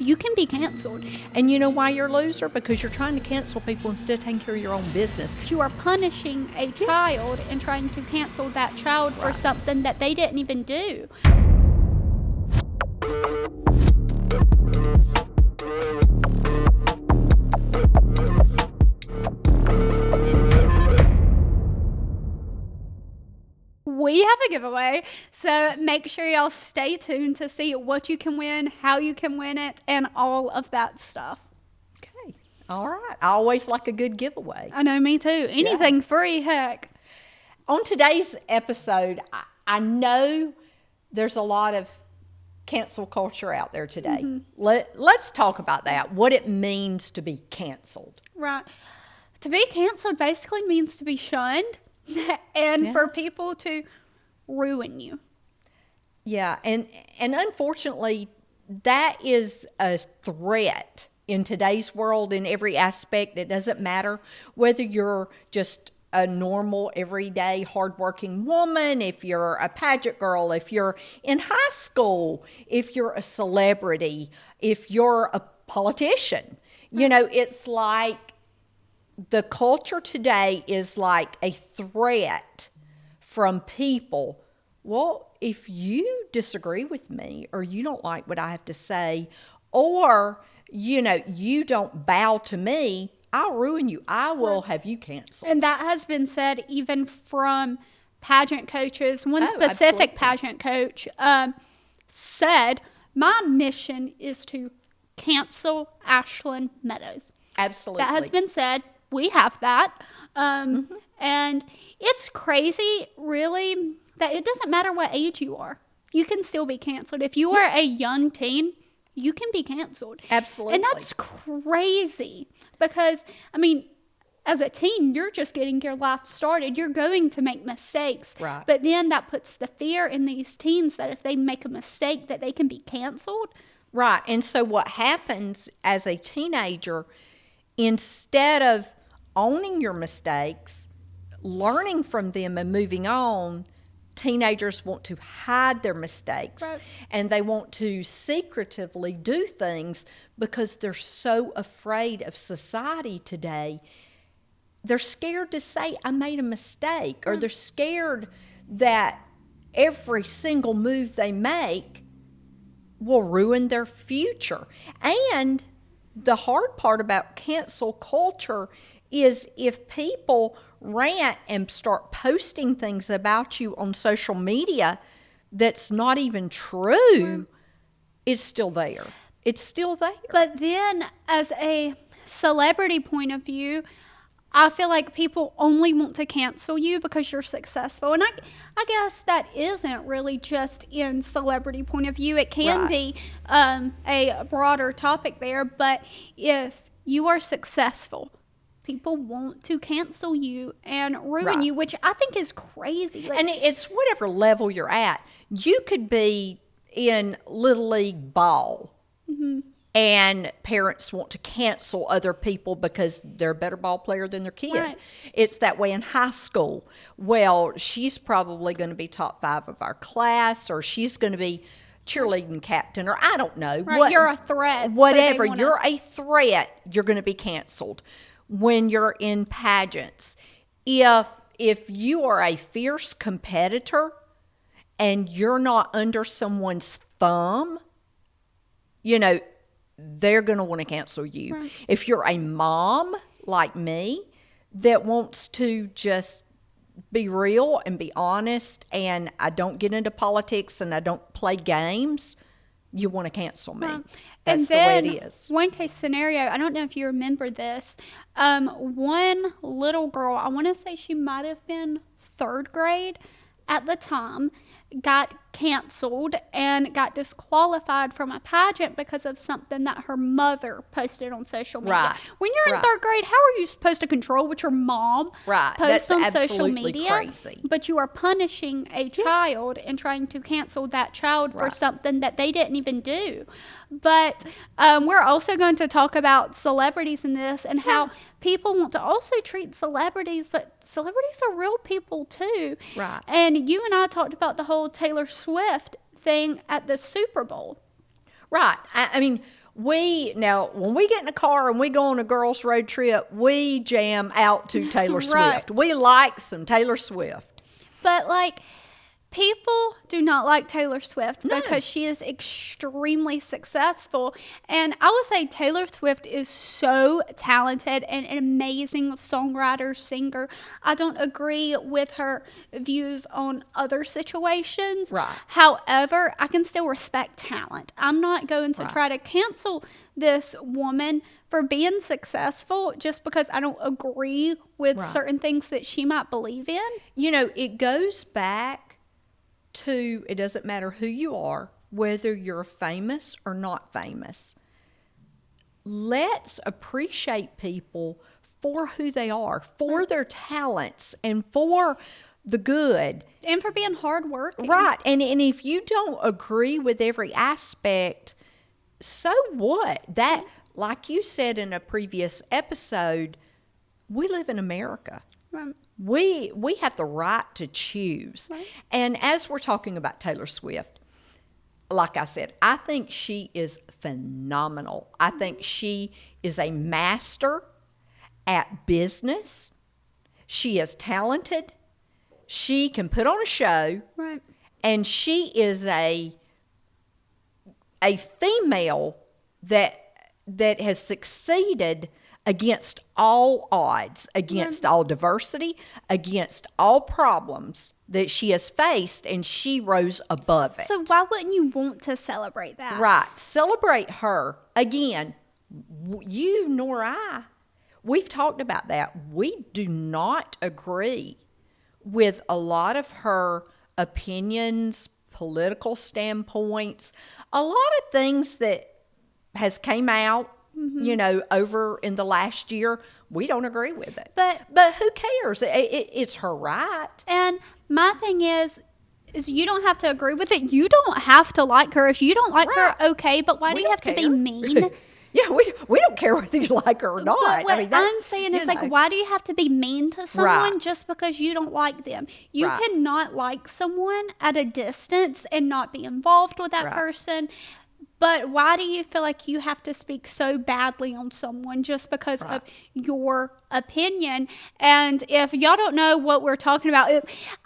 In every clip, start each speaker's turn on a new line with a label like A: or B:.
A: you can be canceled.
B: And you know why you're a loser? Because you're trying to cancel people instead of taking care of your own business.
A: You are punishing a child and trying to cancel that child for something that they didn't even do. We have a giveaway, so make sure y'all stay tuned to see what you can win, how you can win it, and all of that stuff.
B: Okay. All right. I always like a good giveaway.
A: I know, me too. Anything free, heck.
B: On today's episode, I know there's a lot of cancel culture out there today. Let's talk about that, what it means to be canceled.
A: Right. To be canceled basically means to be shunned and for people to ruin you.
B: Yeah, and unfortunately, that is a threat in today's world in every aspect. It doesn't matter whether you're just a normal, everyday, hardworking woman, if you're a pageant girl, if you're in high school, if you're a celebrity, if you're a politician. You know, it's like the culture today is like a threat from people. Well, if you disagree with me or you don't like what I have to say, or, you know, you don't bow to me, I'll ruin you. I will have you canceled.
A: And that has been said even from pageant coaches. One specific pageant coach said, my mission is to cancel Ashlin Meadows.
B: Absolutely.
A: That has been said. We have that. And it's crazy, really, that it doesn't matter what age you are. You can still be canceled. If you are a young teen, you can be canceled.
B: Absolutely.
A: And that's crazy because, I mean, as a teen, you're just getting your life started. You're going to make mistakes.
B: Right.
A: But then that puts the fear in these teens that if they make a mistake that they can be canceled.
B: Right. And so what happens as a teenager, instead of owning your mistakes, learning from them and moving on, teenagers want to hide their mistakes.
A: Right.
B: And they want to secretively do things because they're so afraid of society today. They're scared to say, I made a mistake, or they're scared that every single move they make will ruin their future. And the hard part about cancel culture is if people rant and start posting things about you on social media that's not even true, it's still there. It's still there.
A: But then as a celebrity point of view, I feel like people only want to cancel you because you're successful. And I guess that isn't really just in celebrity point of view. It can be a broader topic there. But if you are successful, people want to cancel you and ruin you, which I think is crazy.
B: And it's whatever level you're at. You could be in Little League ball. And parents want to cancel other people because they're a better ball player than their kid.
A: Right.
B: It's that way in high school. Well, she's probably going to be top 5 of our class, or she's going to be cheerleading captain, or I don't know.
A: Right, you're a threat.
B: Whatever. You're a threat, you're going to be canceled. When you're in pageants, if you are a fierce competitor and you're not under someone's thumb, you know, they're going to want to cancel you.
A: Right.
B: If you're a mom like me that wants to just be real and be honest, and I don't get into politics and I don't play games, you want to cancel me.
A: Right.
B: That's
A: and
B: the
A: then,
B: way it is.
A: One case scenario, I don't know if you remember this. One little girl, I want to say she might have been 3rd grade at the time, got canceled and got disqualified from a pageant because of something that her mother posted on social media.
B: Right.
A: When you're in 3rd grade, how are you supposed to control what your mom posts on social media?
B: Crazy.
A: But you are punishing a child and trying to cancel that child for something that they didn't even do. But we're also going to talk about celebrities in this and how people want to also treat celebrities, but celebrities are real people too.
B: Right.
A: And you and I talked about the whole Taylor Swift thing at the Super Bowl.
B: Right. I mean, Now, when we get in a car and we go on a girls' road trip, we jam out to Taylor
A: Right.
B: Swift. We like some Taylor Swift.
A: But like, people do not like Taylor Swift
B: No.
A: because she is extremely successful. And I would say Taylor Swift is so talented and an amazing songwriter, singer. I don't agree with her views on other situations.
B: Right.
A: However, I can still respect talent. I'm not going to
B: Right.
A: try to cancel this woman for being successful just because I don't agree with
B: Right.
A: certain things that she might believe in.
B: You know, it goes back to, it doesn't matter who you are, whether you're famous or not famous. Let's appreciate people for who they are, for their talents, and for the good.
A: And for being hardworking.
B: Right. And if you don't agree with every aspect, so what? That, like you said in a previous episode, we live in America.
A: Right.
B: We have the right to choose.
A: Right.
B: And as we're talking about Taylor Swift, like I said, I think she is phenomenal. I think she is a master at business. She is talented. She can put on a show.
A: Right.
B: And she is a female that has succeeded against all odds, against all diversity, against all problems that she has faced, and she rose above it.
A: So why wouldn't you want to celebrate that?
B: Right. Celebrate her. Again, you nor I, we've talked about that. We do not agree with a lot of her opinions, political standpoints, a lot of things that has came out, you know, over in the last year. We don't agree with it.
A: But
B: who cares? It's her right.
A: and my thing is you don't have to agree with it. You don't have to like her. If you don't like
B: Right.
A: her, okay, but why
B: We
A: do you
B: don't
A: have to be
B: care.
A: mean?
B: Yeah, we don't care whether you like her or not.
A: But what
B: I mean,
A: I'm saying is, like, why do you have to be mean to someone
B: Right.
A: just because you don't like them? You
B: Right.
A: cannot like someone at a distance and not be involved with that
B: Right.
A: person. But why do you feel like you have to speak so badly on someone just because
B: Right.
A: of your opinion? And if y'all don't know what we're talking about,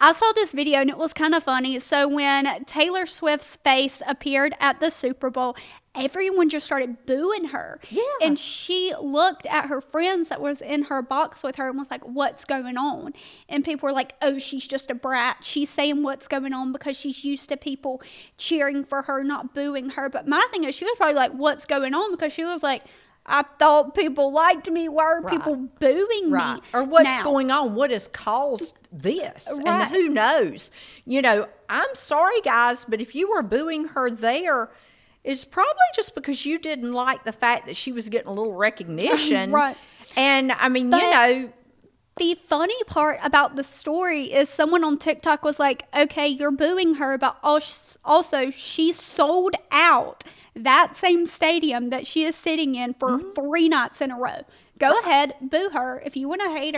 A: I saw this video and it was kind of funny. So when Taylor Swift's face appeared at the Super Bowl, everyone just started booing her.
B: Yeah.
A: And she looked at her friends that was in her box with her and was like, what's going on? And people were like, oh, she's just a brat. She's saying what's going on because she's used to people cheering for her, not booing her. But my thing is, she was probably like, what's going on? Because she was like, I thought people liked me. Why are
B: Right.
A: people booing
B: Right.
A: me?
B: Or what's
A: now?
B: going on? What has caused this?
A: Right.
B: And who knows? You know, I'm sorry, guys, but if you were booing her there, it's probably just because you didn't like the fact that she was getting a little recognition.
A: Right.
B: And, I mean,
A: But-
B: you know,
A: The funny part about the story is someone on TikTok was like, okay, you're booing her, but also she sold out that same stadium that she is sitting in for 3 nights in a row. Go ahead, boo her. If you want to hate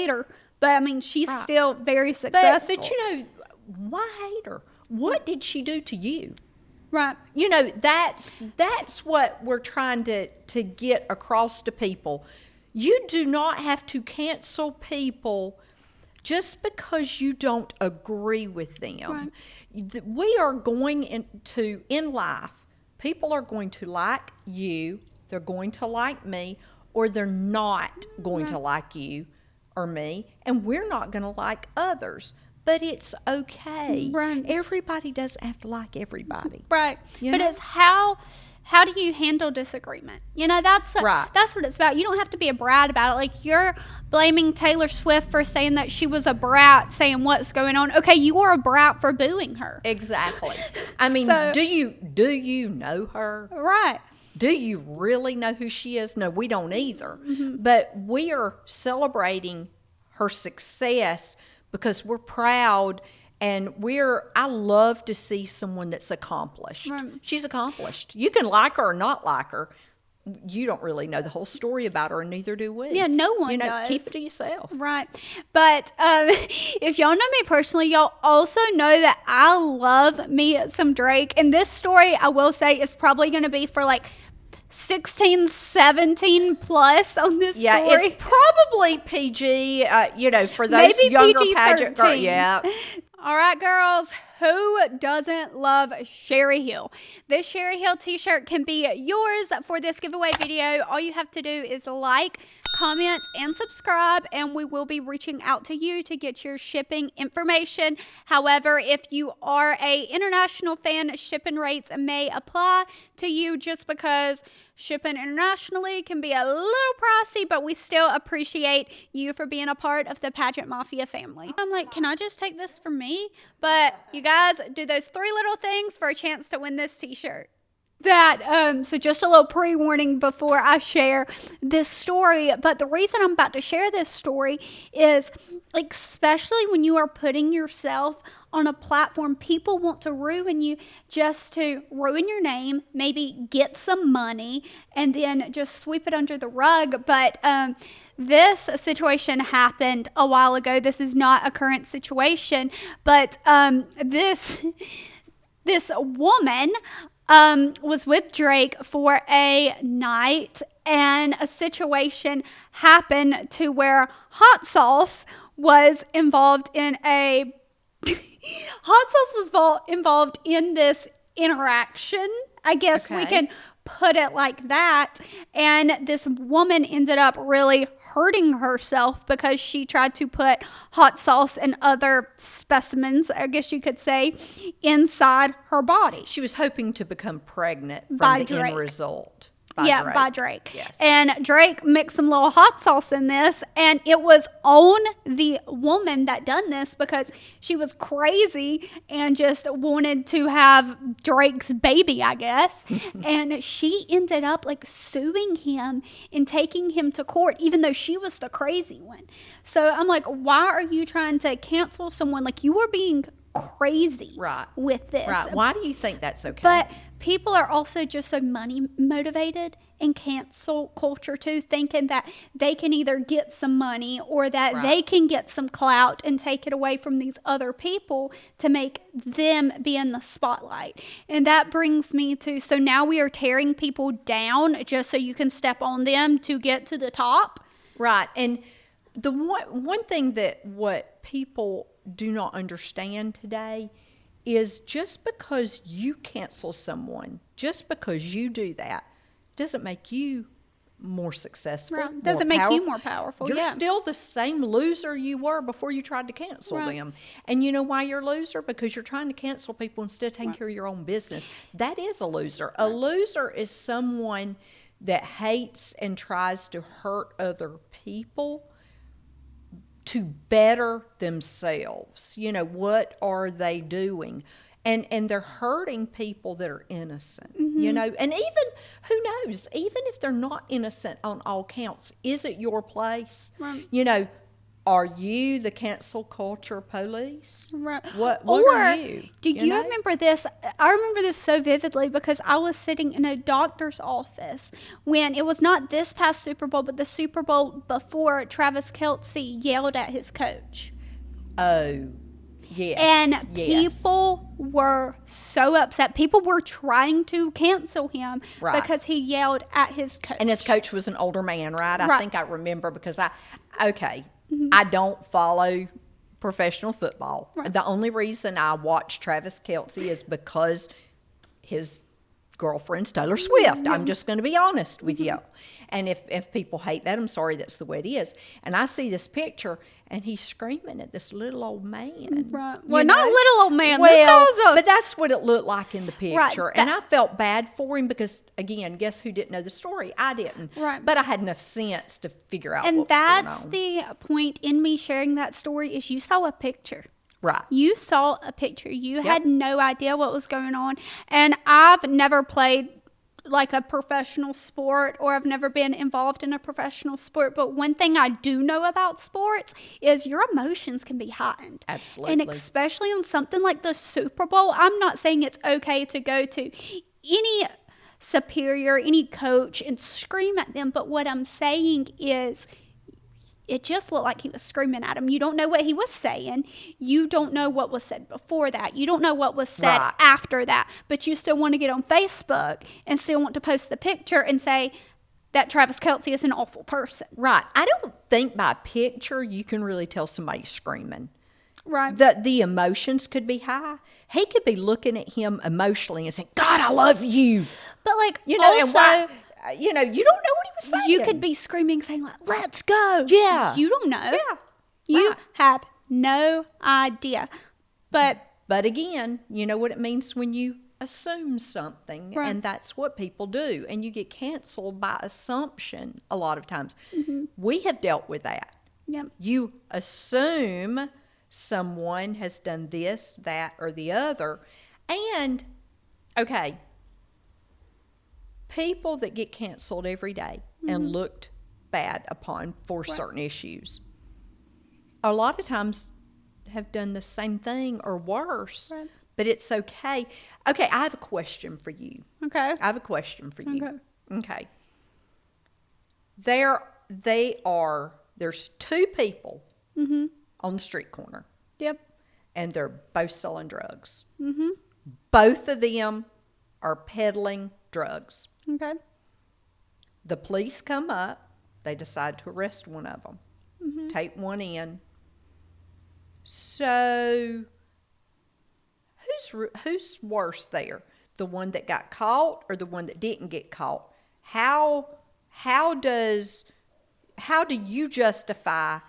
A: her. But, I mean, she's
B: Right.
A: still very successful.
B: but, you know, why hate her? What did she do to you?
A: Right.
B: You know, that's what we're trying to get across to people. You do not have to cancel people just because you don't agree with them. We are going in life, people are going to like you, they're going to like me, or they're not going to like you or me, and we're not going to like others. But it's okay.
A: Right.
B: Everybody doesn't have to like everybody.
A: Right.
B: You
A: But
B: know?
A: it's how do you handle disagreement? You know, that's
B: Right.
A: that's what it's about. You don't have to be a brat about it. Like, you're blaming Taylor Swift for saying that she was a brat, saying what's going on. Okay, you were a brat for booing her.
B: Exactly. I mean,
A: So-
B: do you know her?
A: Right.
B: Do you really know who she is? No, we don't either.
A: Mm-hmm.
B: But we are celebrating her success because we're proud, and I love to see someone that's accomplished.
A: Right.
B: She's accomplished. You can like her or not like her. You don't really know the whole story about her, and neither do we.
A: Yeah, no one
B: You know,
A: does.
B: keep it to yourself.
A: Right. But if y'all know me personally, y'all also know that I love me some Drake. And this story, I will say, is probably going to be for like 16, 17 plus on this
B: Yeah,
A: story.
B: it's probably PG, for those
A: Maybe
B: younger
A: PG-13.
B: pageant girls. Yeah.
A: All right, girls, who doesn't love Sherry Hill? This Sherry Hill t-shirt can be yours for this giveaway video. All you have to do is like, comment, and subscribe, and we will be reaching out to you to get your shipping information. However, if you are a international fan, shipping rates may apply to you just because shipping internationally can be a little pricey, but we still appreciate you for being a part of the Pageant Mafia family. I'm like, can I just take this for me? But you guys do those 3 little things for a chance to win this t-shirt. So just a little pre-warning before I share this story, but the reason I'm about to share this story is, especially when you are putting yourself on a platform, people want to ruin you just to ruin your name, maybe get some money, and then just sweep it under the rug. But this situation happened a while ago. This is not a current situation, but this woman was with Drake for a night, and a situation happened to where hot sauce was involved in involved in this interaction. I guess we can put it like that. And this woman ended up really hurting herself because she tried to put hot sauce and other specimens, I guess you could say, inside her body.
B: She was hoping to become pregnant from
A: By
B: the
A: Drake.
B: end result.
A: By Drake.
B: Yes.
A: And Drake mixed some little hot sauce in this, and it was on the woman that done this because she was crazy and just wanted to have Drake's baby, I guess. And she ended up suing him and taking him to court, even though she was the crazy one. So I'm like, why are you trying to cancel someone? You were being crazy with this.
B: Right. Why do you think that's okay?
A: But people are also just so money motivated in cancel culture too, thinking that they can either get some money or that they can get some clout and take it away from these other people to make them be in the spotlight. And that brings me to, so now we are tearing people down just so you can step on them to get to the top.
B: Right. And the one thing that what people do not understand today is just because you cancel someone, just because you do that, doesn't make you more successful.
A: Right. Doesn't make you more powerful.
B: You're still the same loser you were before you tried to cancel them. And you know why you're a loser? Because you're trying to cancel people instead of taking care of your own business. That is a loser. A loser is someone that hates and tries to hurt other people to better themselves. What are they doing? And they're hurting people that are innocent, and even, who knows, even if they're not innocent on all counts, is it your place? Right. Are you the cancel culture police? Right. What are you?
A: Do you remember this? I remember this so vividly because I was sitting in a doctor's office when it was not this past Super Bowl, but the Super Bowl before Travis Kelce yelled at his coach.
B: Oh, yes.
A: And people were so upset. People were trying to cancel him because he yelled at his coach.
B: And his coach was an older man, right? I think I remember because I don't follow professional football. Right. The only reason I watch Travis Kelce is because his girlfriend's Taylor Swift. I'm just going to be honest with you. And if people hate that, I'm sorry, that's the way it is. And I see this picture, and he's screaming at this little old man.
A: Right. Well, not a little old man.
B: Well, but that's what it looked like in the picture. Right. And I felt bad for him because, again, guess who didn't know the story? I didn't. Right. But I had enough sense to figure out what was going on.
A: And that's the point in me sharing that story is you saw a picture.
B: Right.
A: You saw a picture. You had no idea what was going on. And I've never played a professional sport, or I've never been involved in a professional sport. But one thing I do know about sports is your emotions can be heightened.
B: Absolutely.
A: And especially on something like the Super Bowl, I'm not saying it's okay to go to any superior, any coach and scream at them. But what I'm saying is it just looked like he was screaming at him. You don't know what he was saying. You don't know what was said before that. You don't know what was said after that. But you still want to get on Facebook and still want to post the picture and say that Travis Kelce is an awful person.
B: Right. I don't think by picture you can really tell somebody's screaming.
A: Right.
B: The emotions could be high. He could be looking at him emotionally and saying, God, I love you.
A: But like,
B: you know,
A: also,
B: and why, you know, you don't know what he was saying.
A: You could be screaming, saying like, let's go.
B: Yeah.
A: You don't know.
B: Yeah.
A: You have no idea. But
B: again, you know what it means when you assume something, and that's what people do, and you get canceled by assumption a lot of times. We have dealt with that.
A: Yep.
B: You assume someone has done this, that, or the other, and okay, people that get canceled every day and looked bad upon for certain issues a lot of times have done the same thing or worse.
A: Right.
B: But it's okay. Okay, I have a question for you.
A: Okay.
B: I have a question for you. Okay. There's two people on the street corner.
A: Yep.
B: And they're both selling drugs. Both of them are peddling drugs.
A: Okay.
B: The police come up. They decide to arrest one of them. Take one in. So who's worse there? The one that got caught or the one that didn't get caught? How do you justify,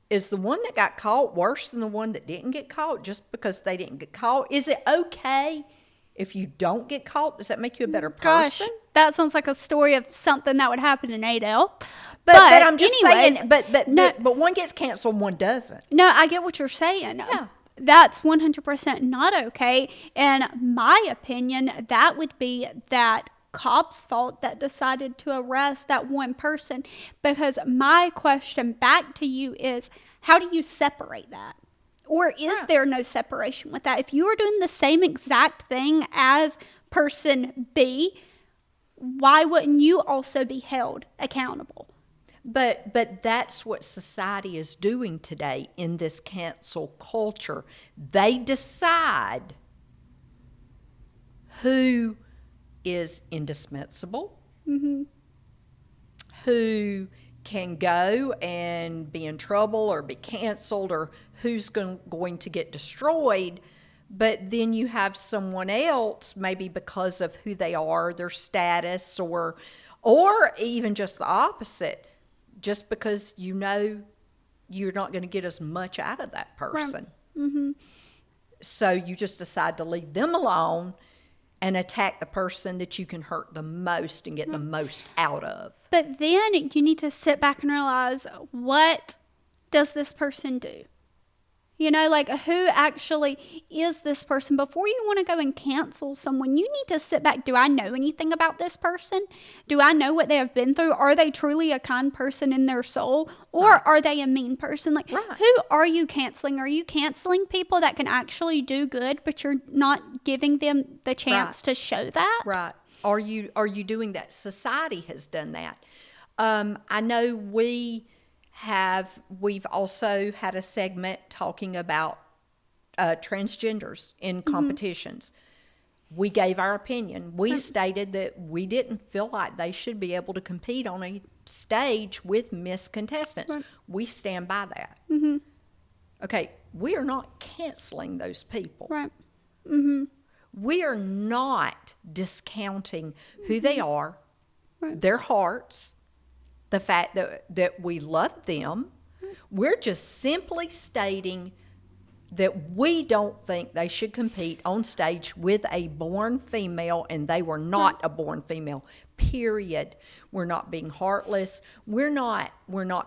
B: is the one that got caught worse than the one that didn't get caught just because they didn't get caught? Is it okay if you don't get caught? Does that make you a better person?
A: Gosh, that sounds like a story of something that would happen in Adele.
B: But I'm just saying, but one gets canceled, one doesn't.
A: No, I get what you're saying.
B: Yeah.
A: That's 100% not okay. In my opinion, that would be that cop's fault that decided to arrest that one person. Because my question back to you is, how do you separate that? Or is there no separation with that? If you are doing the same exact thing as person B, why wouldn't you also be held accountable?
B: But that's what society is doing today in this cancel culture. They decide who is indispensable, who can go and be in trouble or be canceled, or who's going to get destroyed. But then you have someone else, maybe because of who they are, their status, or even just the opposite, just because you know you're not going to get as much out of that person. Right. So you just decide to leave them alone and attack the person that you can hurt the most and get the most out of.
A: But then you need to sit back and realize, what does this person do? You know, like, who actually is this person? Before you want to go and cancel someone, you need to sit back. Do I know anything about this person? Do I know what they have been through? Are they truly a kind person in their soul? Or are they a mean person? Like, who are you canceling? Are you canceling people that can actually do good, but you're not giving them the chance to show that?
B: Right. Are you doing that? Society has done that. I know we've also had a segment talking about transgenders in competitions. We gave our opinion. We stated that we didn't feel like they should be able to compete on a stage with Miss contestants. Right. We stand by that. Okay, we are not canceling those people.
A: Right.
B: We are not discounting who they are, their hearts, the fact that we love them. We're just simply stating that we don't think they should compete on stage with a born female, and they were not a born female, period. We're not being heartless. We're not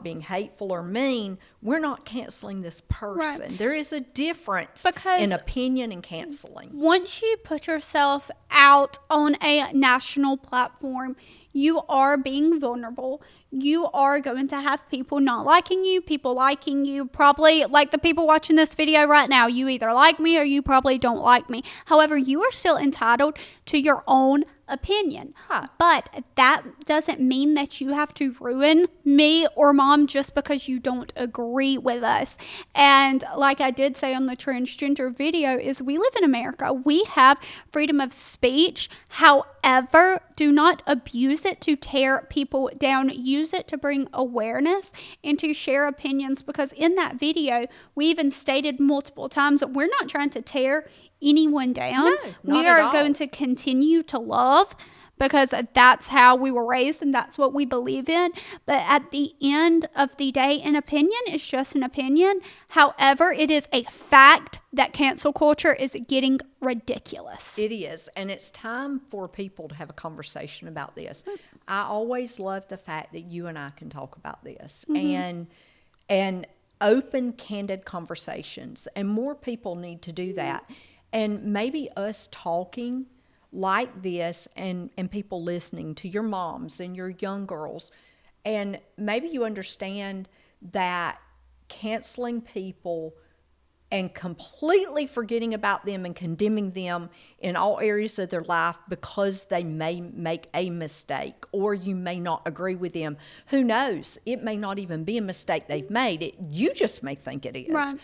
B: being hateful or mean. We're not canceling this person. Right. There is a difference in opinion and canceling.
A: Once you put yourself out on a national platform, you are being vulnerable. You are going to have people not liking you, people liking you. Probably like the people watching this video right now, you either like me or you probably don't like me. However, you are still entitled to your own opinion.
B: Right.
A: But that doesn't mean that you have to ruin me or mom just because you don't agree with us. And like I did say on the transgender video, is we live in America. We have freedom of speech. However, do not abuse it to tear people down. Use it to bring awareness and to share opinions, because in that video, we even stated multiple times that we're not trying to tear anyone down.
B: No, not
A: we
B: at
A: are
B: all.
A: going to continue to love, because that's how we were raised and that's what we believe in. But at the end of the day, an opinion is just an opinion. However, it is a fact that cancel culture is getting ridiculous.
B: It is, and it's time for people to have a conversation about this. I always love the fact that you and I can talk about this, and open, candid conversations, and more people need to do that. And maybe us talking like this, and people listening to your moms and your young girls, and maybe you understand that canceling people and completely forgetting about them and condemning them in all areas of their life because they may make a mistake, or you may not agree with them. Who knows? It may not even be a mistake they've made. You just may think it is.
A: Right.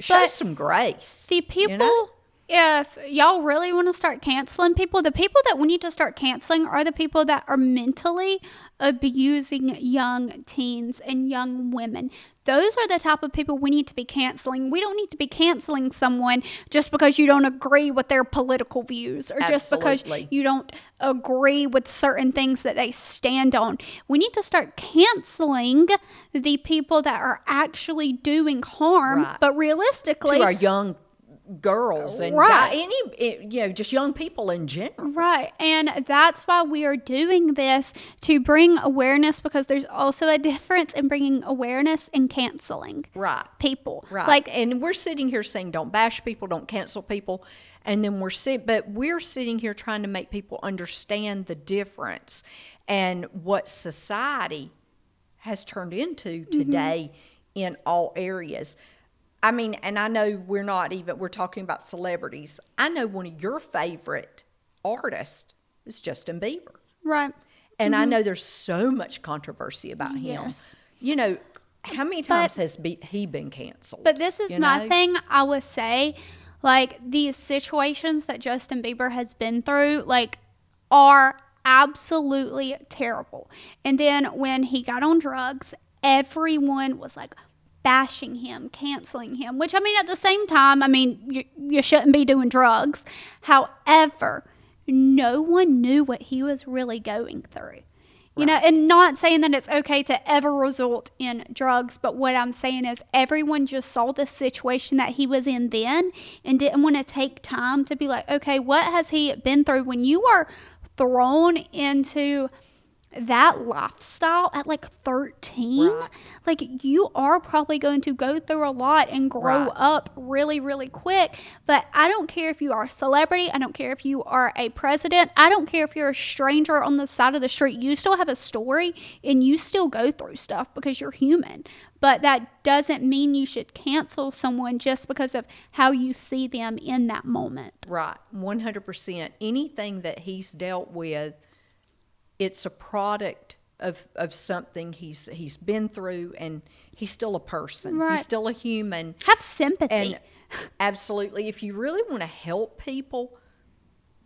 B: Show
A: But
B: some grace.
A: See, people, if y'all really want to start canceling people, the people that we need to start canceling are the people that are mentally abusing young teens and young women. Those are the type of people we need to be canceling. We don't need to be canceling someone just because you don't agree with their political views, or just because you don't agree with certain things that they stand on. We need to start canceling the people that are actually doing harm,
B: Right.
A: but realistically,
B: To our young girls and
A: Right.
B: just young people in general.
A: Right. And that's why we are doing this, to bring awareness, because there's also a difference in bringing awareness and canceling
B: Right.
A: people.
B: Right. And we're sitting here saying don't bash people, don't cancel people. And then we're sitting here trying to make people understand the difference and what society has turned into today in all areas. I mean, and I know we're talking about celebrities. I know one of your favorite artists is Justin Bieber.
A: Right.
B: And I know there's so much controversy about him.
A: Yes.
B: How many times has he been canceled?
A: But this is my thing. I would say, like, these situations that Justin Bieber has been through, like, are absolutely terrible. And then when he got on drugs, everyone was like bashing him, canceling him, which, I mean, at the same time, I mean, you shouldn't be doing drugs. However, no one knew what he was really going through. You know, and not saying that it's okay to ever result in drugs, but what I'm saying is everyone just saw the situation that he was in then and didn't want to take time to be like, okay, what has he been through? When you are thrown into that lifestyle at like 13, like, you are probably going to go through a lot and grow up really, really quick. But I don't care if you are a celebrity. I don't care if you are a president. I don't care if you're a stranger on the side of the street. You still have a story and you still go through stuff because you're human. But that doesn't mean you should cancel someone just because of how you see them in that moment.
B: Right. 100%. Anything that he's dealt with, it's a product of something he's been through, and he's still a person.
A: Right.
B: He's still a human.
A: Have sympathy.
B: And absolutely, if you really want to help people,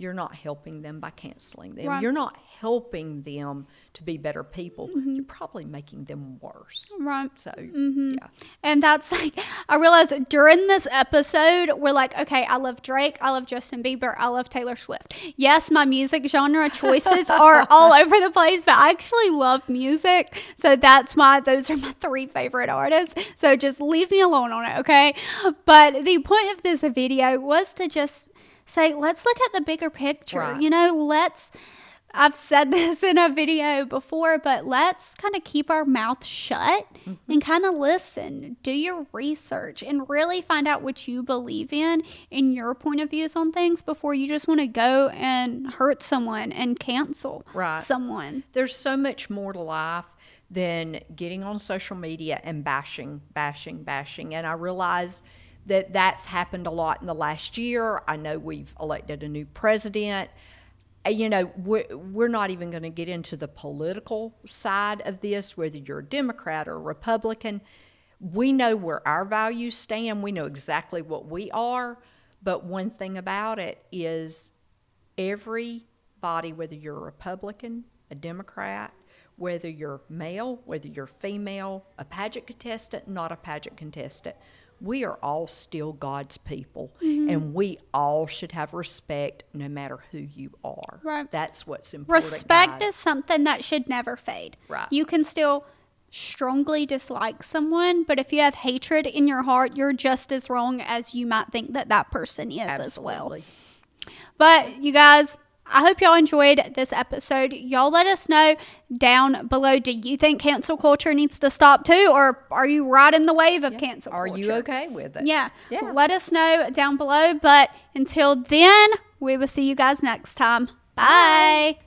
B: you're not helping them by canceling them.
A: Right.
B: You're not helping them to be better people. You're probably making them worse.
A: Right.
B: So, yeah.
A: And that's like, I realized during this episode, we're like, okay, I love Drake, I love Justin Bieber, I love Taylor Swift. Yes, my music genre choices are all over the place, but I actually love music. So that's why those are my 3 favorite artists. So just leave me alone on it, okay? But the point of this video was to just say, let's look at the bigger picture.
B: Right.
A: You know, I've said this in a video before, but let's kind of keep our mouth shut and kind of listen, do your research, and really find out what you believe in and your point of views on things before you just want to go and hurt someone and cancel someone.
B: There's so much more to life than getting on social media and bashing. And I realize that's happened a lot in the last year. I know we've elected a new president. You know, we're not even going to get into the political side of this, whether you're a Democrat or a Republican. We know where our values stand. We know exactly what we are. But one thing about it is everybody, whether you're a Republican, a Democrat, whether you're male, whether you're female, a pageant contestant, not a pageant contestant, we are all still God's people, and we all should have respect no matter who you are.
A: Right.
B: That's what's important.
A: Respect
B: guys.
A: is something that should never fade.
B: Right.
A: You can still strongly dislike someone, but if you have hatred in your heart, you're just as wrong as you might think that person is as well.
B: Absolutely.
A: But you guys, I hope y'all enjoyed this episode. Y'all let us know down below. Do you think cancel culture needs to stop too? Or are you riding the wave of cancel culture?
B: Are you okay with it?
A: Yeah. Let us know down below. But until then, we will see you guys next time. Bye.